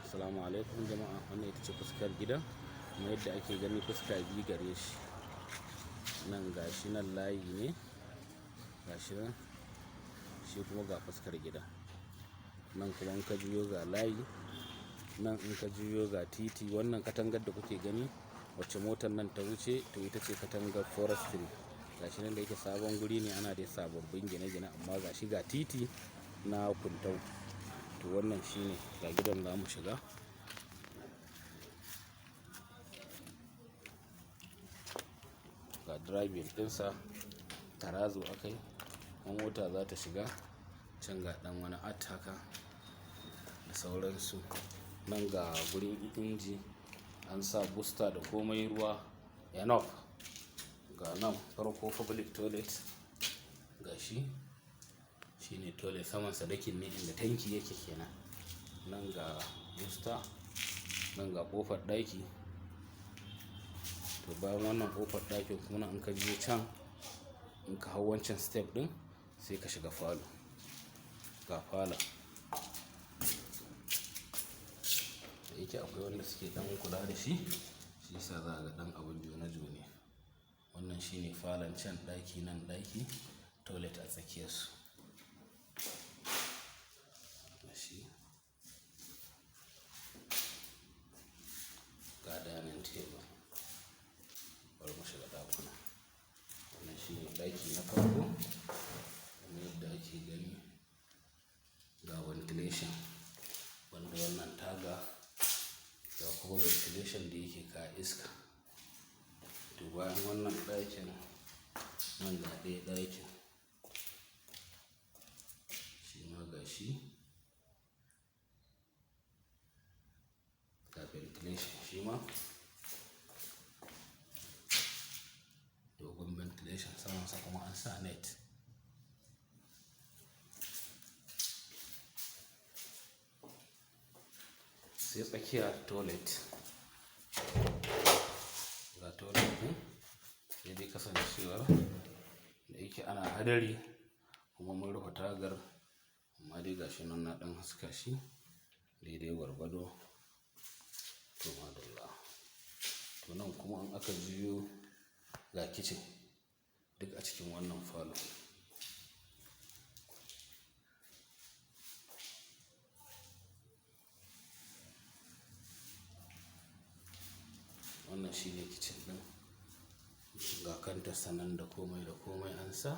Assalamu alaikum jama'a, wannan ita ce fuskar gidan kuma yadda ake gani fuska biyu gare shi. Nan gashi nan layi ne, gashi nan shi kuma ga fuskar gidan. Nan kuma in ka juyo ga layi, nan in ka juyo ga titi. Wannan katangar da kuke gani wacce motar nan ta wuce to ita ce katangar forestry. Gashi nan da yake sabon guri ne, ana dai sababbin gine-gine, amma gashi ga titi na kuntau. To wannan shine ga gidan za mu shiga. Ga driving ɗinsa, tarazo akai, mota za ta shiga. Can ga ɗan wani art haka da sauransu. Nan ga gurin inji, an sa booster da komai, ruwa enough. Ga nan farko public toilet, gashi shine toilet, saman sadakin ne inda tanki yake kenan. Nan ga booster, nan ga kofar ɗaki. To bayan wannan kofar ɗakin kuma in ka je can, in ka hau wancan step ɗin sai ka shiga falo. Ga falon da yake akwai wanda suke ɗan kula da shi, shi yasa za a ga ɗan abin jone-jone. Wannan shine falon, can ɗaki, nan ɗaki, toilet a tsakiyarsu. Ga dining table. Bari mu shiga ɗakuna. Wannan shine ɗaki na farko, kamar yadda ake gani. Ga ventilation, wanda wannan taga, ga kuma ventilation da yake ka iska. To bayan wannan ɗakin, nan ga ɗaya ɗakin, shi ma gashi ga ventilation, shi ma dogon ventilation, samansa kuma an sa net. Sai tsakiya toilet. Ga toilet ɗin, sai dai kasancewar da yake ana hadari kuma mun rufe tagar, amma dai gashi nan na ɗan haska shi daidai gwargwado. To madalla. To nan kuma in aka juyo ga kitchen, duk a cikin wannan falo. Wannan shine kitchen ɗin, ga kanta sanan da komai an sa.